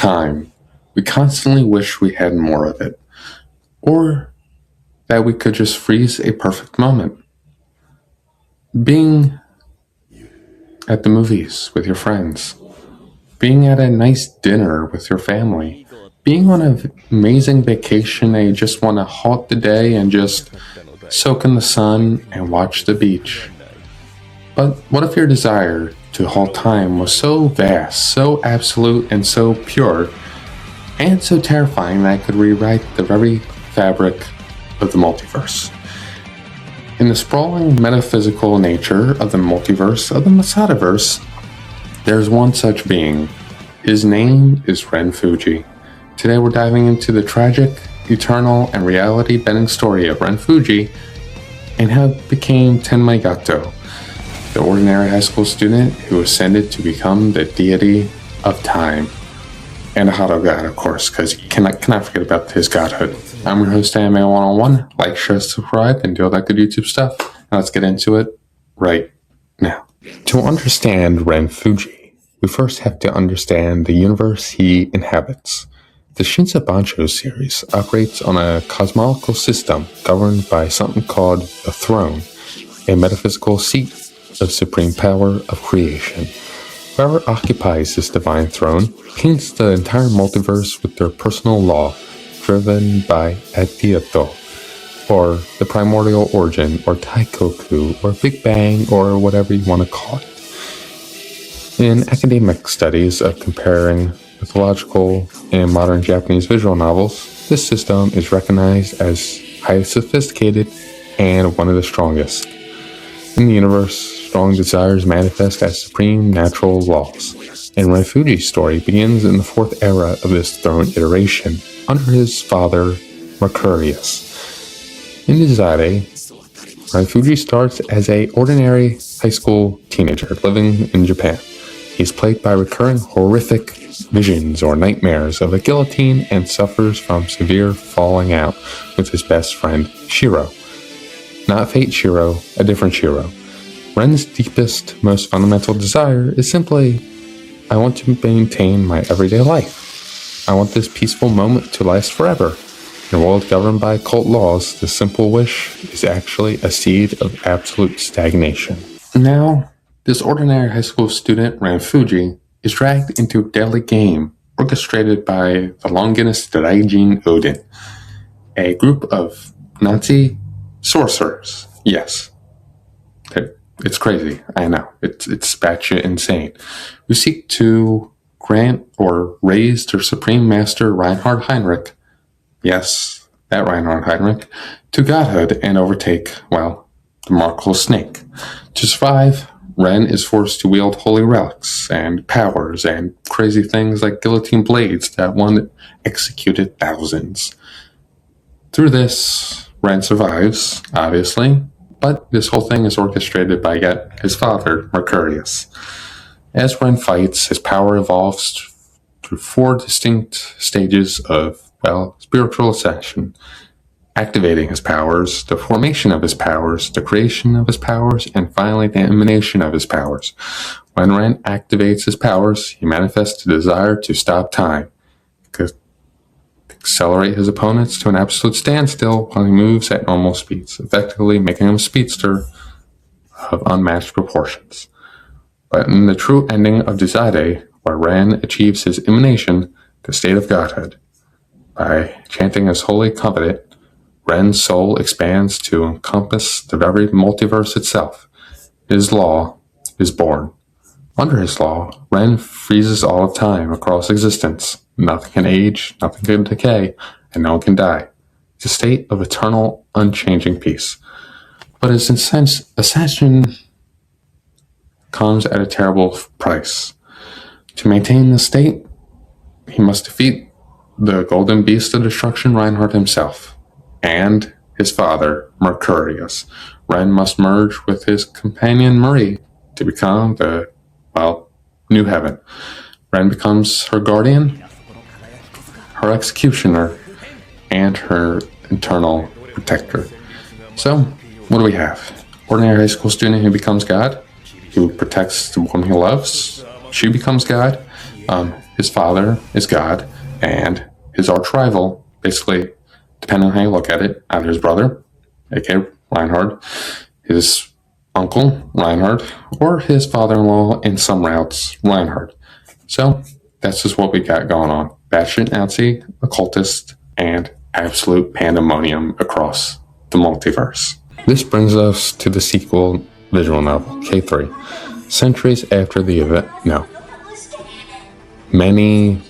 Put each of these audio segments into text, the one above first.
time, we constantly wish we had more of it, or that we could just freeze a perfect moment. Being at the movies with your friends, being at a nice dinner with your family, being on an amazing vacation and you just want to halt the day and just soak in the sun and watch the beach. But what if your desire to halt time was so vast, so absolute, and so pure, and so terrifying that it could rewrite the very fabric of the multiverse? In the sprawling metaphysical nature of the multiverse of the Masadaverse, there's one such being. His name is Ren Fuji. Today we're diving into the tragic, eternal, and reality-bending story of Ren Fuji and how it became Tenma Yato, the ordinary high school student who ascended to become the deity of time. And a Hado god, of course, because you cannot forget about his godhood. I'm your host, Anime 101. Like, share, subscribe, and do all that good YouTube stuff. Now let's get into it right now. To understand Ren Fuji, we first have to understand the universe he inhabits. The Shinza Bansho series operates on a cosmological system governed by something called the throne, a metaphysical seat of supreme power of creation. Whoever occupies this divine throne paints the entire multiverse with their personal law, driven by Yato, or the primordial origin, or Taikoku, or Big Bang, or whatever you want to call it. In academic studies of comparing mythological and modern Japanese visual novels, this system is recognized as highly sophisticated and one of the strongest. In the universe, strong desires manifest as supreme natural laws, and Ren Fuji's story begins in the fourth era of this throne iteration, under his father, Mercurius. In Desire, Ren Fuji starts as an ordinary high school teenager living in Japan. He's plagued by recurring horrific visions or nightmares of a guillotine and suffers from severe falling out with his best friend, Shiro. Not Fate Shiro, a different Shiro. Ren's deepest, most fundamental desire is simply, I want to maintain my everyday life. I want this peaceful moment to last forever. In a world governed by occult laws, this simple wish is actually a seed of absolute stagnation. Now, this ordinary high school student, Ren Fuji, is dragged into a deadly game orchestrated by the Longinus Daijin Odin, a group of Nazi sorcerers. Yes. It's crazy, I know. It's batshit insane. Who seek to grant or raise their supreme master Reinhard Heinrich, yes, that Reinhard Heinrich, to godhood and overtake, well, the Markle Snake. To survive, Ren is forced to wield holy relics and powers and crazy things like guillotine blades that one executed thousands. Through this, Ren survives, obviously, but this whole thing is orchestrated by his father, Mercurius. As Ren fights, his power evolves through four distinct stages of, spiritual ascension, activating his powers, the formation of his powers, the creation of his powers, and finally the emanation of his powers. When Ren activates his powers, he manifests the desire to stop time, accelerate his opponents to an absolute standstill while he moves at normal speeds, effectively making him a speedster of unmatched proportions. But in the true ending of Desire, where Ren achieves his emanation, the state of godhood, by chanting his holy covenant, Ren's soul expands to encompass the very multiverse itself. His law is born. Under his law, Ren freezes all of time across existence. Nothing can age, nothing can decay, and no one can die. It's a state of eternal, unchanging peace. But his ascension comes at a terrible price. To maintain this state, he must defeat the golden beast of destruction, Reinhard himself, and his father, Mercurius. Ren must merge with his companion Marie to become the, new heaven. Ren becomes her guardian, her executioner, and her eternal protector. So, what do we have? Ordinary high school student who becomes God, who protects the woman he loves. She becomes God. His father is God, and his arch rival, basically, depending on how you look at it, either his brother, aka Reinhard, his uncle, Reinhard, or his father-in-law, in some routes, Reinhard. So, that's just what we got going on. Batshit Nazi, occultist, and absolute pandemonium across the multiverse. This brings us to the sequel visual novel, K3. Centuries after the event, many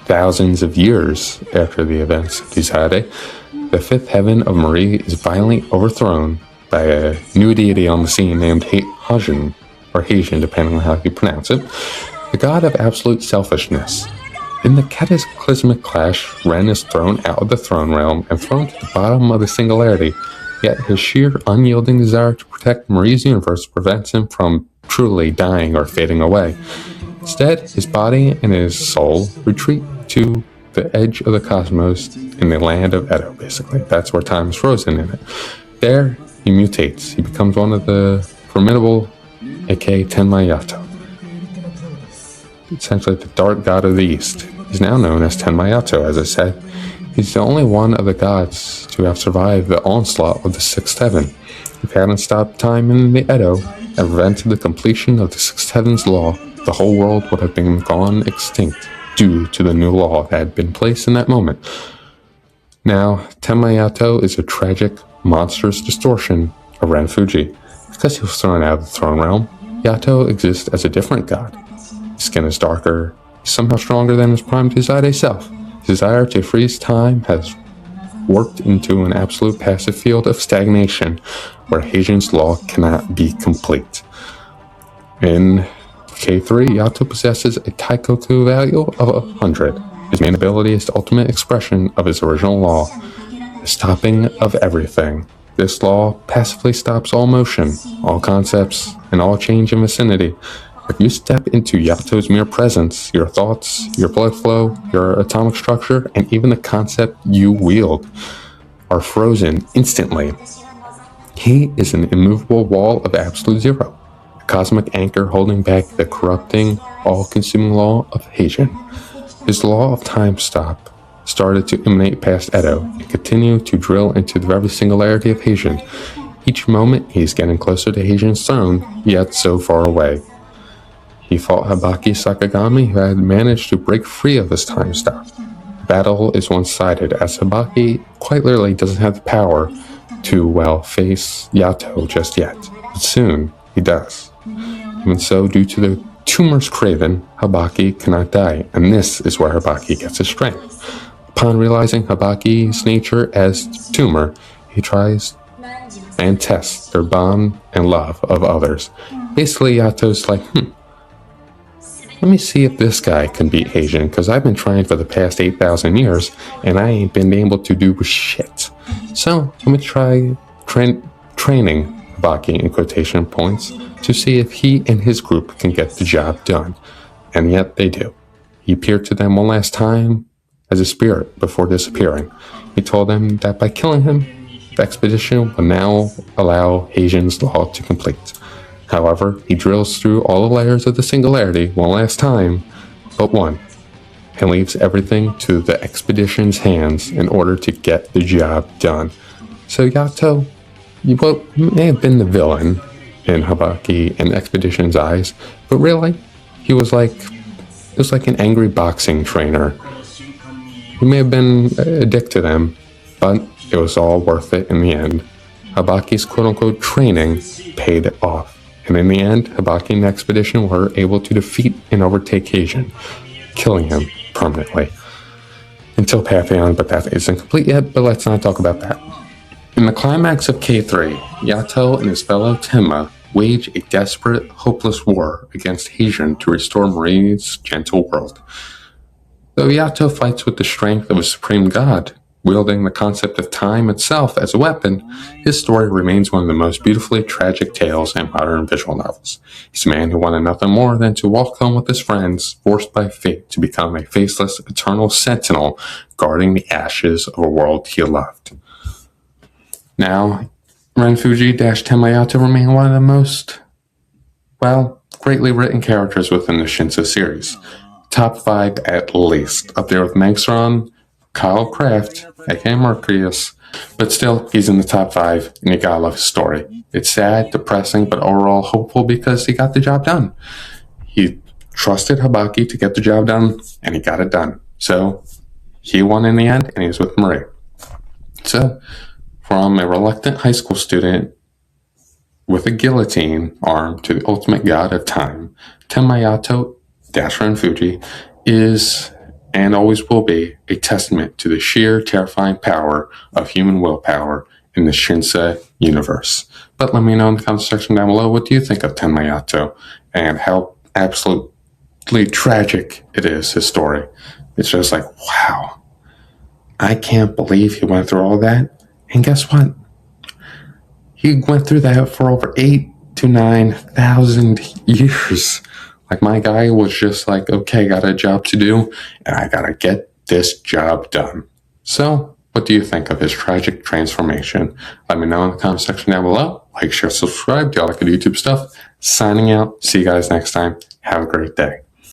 thousands of years after the events of Desade, the fifth heaven of Marie is violently overthrown by a new deity on the scene named Hajin, or Haitian, depending on how you pronounce it, the god of absolute selfishness. In the cataclysmic clash, Ren is thrown out of the throne realm and thrown to the bottom of the singularity, yet his sheer unyielding desire to protect Marie's universe prevents him from truly dying or fading away. Instead, his body and his soul retreat to the edge of the cosmos in the land of Edo, basically. That's where time is frozen in it. There, he mutates. He becomes one of the formidable, aka Tenma Yato. Essentially the dark god of the East. He's now known as Tenma Yato, as I said. He's the only one of the gods to have survived the onslaught of the Sixth Heaven. If he hadn't stopped time in the Edo and prevented the completion of the Sixth Heaven's law, the whole world would have been gone extinct due to the new law that had been placed in that moment. Now, Tenma Yato is a tragic, monstrous distortion of Ren Fuji. Because he was thrown out of the throne realm, Yato exists as a different god. His skin is darker, he's somehow stronger than his prime Desade self. His desire to freeze time has warped into an absolute passive field of stagnation where Heijin's law cannot be complete. In K3, Yato possesses a Taikoku value of 100. His main ability is the ultimate expression of his original law, the stopping of everything. This law passively stops all motion, all concepts, and all change in vicinity. If you step into Yato's mere presence, your thoughts, your blood flow, your atomic structure, and even the concept you wield are frozen instantly. He is an immovable wall of absolute zero, a cosmic anchor holding back the corrupting, all-consuming law of Heijin. His law of time stop started to emanate past Edo and continued to drill into the very singularity of Heijin. Each moment he is getting closer to Heijin's throne, yet so far away. He fought Habaki Sakagami, who had managed to break free of his time stop. The battle is one-sided, as Habaki quite literally doesn't have the power to, face Yato just yet. But soon, he does. Even so, due to the tumor's craven, Habaki cannot die, and this is where Habaki gets his strength. Upon realizing Habaki's nature as tumor, he tries and tests their bond and love of others. Basically, Yato's like, let me see if this guy can beat Heijin, because I've been trying for the past 8,000 years, and I ain't been able to do shit. So, let me try training Habaki in quotation points to see if he and his group can get the job done. And yet they do. He appeared to them one last time as a spirit before disappearing. He told them that by killing him, the expedition will now allow Heijin's law to complete. However, he drills through all the layers of the singularity one last time, but one, and leaves everything to the expedition's hands in order to get the job done. So Yato, you may have been the villain in Habaki and Expedition's eyes, but really, he was like an angry boxing trainer. He may have been a dick to them, but it was all worth it in the end. Habaki's quote-unquote training paid off. And in the end, Habaki and the expedition were able to defeat and overtake Heijin, killing him permanently. Until Papillon, but that isn't complete yet, but let's not talk about that. In the climax of K3, Yato and his fellow Tenma wage a desperate, hopeless war against Heijin to restore Marie's gentle world. Though Yato fights with the strength of a supreme god, wielding the concept of time itself as a weapon, his story remains one of the most beautifully tragic tales in modern visual novels. He's a man who wanted nothing more than to walk home with his friends, forced by fate to become a faceless, eternal sentinel guarding the ashes of a world he loved. Now, Ren Fuji-Tenma Yato remain one of the most, greatly written characters within the Shinza series. top 5 at least. Up there with Megastron, Kyle Kraft, aka Mercurius. But still, he's in the top 5, and you gotta love his story. It's sad, depressing, but overall hopeful because he got the job done. He trusted Habaki to get the job done, and he got it done. So, he won in the end, and he's with Marie. So, from a reluctant high school student with a guillotine arm to the ultimate god of time, Tenma Yato, Dasher and Fuji, is and always will be a testament to the sheer terrifying power of human willpower in the Shinza universe. But let me know in the comment section down below, what do you think of Tenma Yato and how absolutely tragic it is, his story. It's just like, wow, I can't believe he went through all that. And guess what? He went through that for over 8,000 to 9,000 years. Like, my guy was just like, okay, got a job to do, and I gotta get this job done. So, what do you think of his tragic transformation? Let me know in the comment section down below. Like, share, subscribe, do all that good YouTube stuff. Signing out. See you guys next time. Have a great day.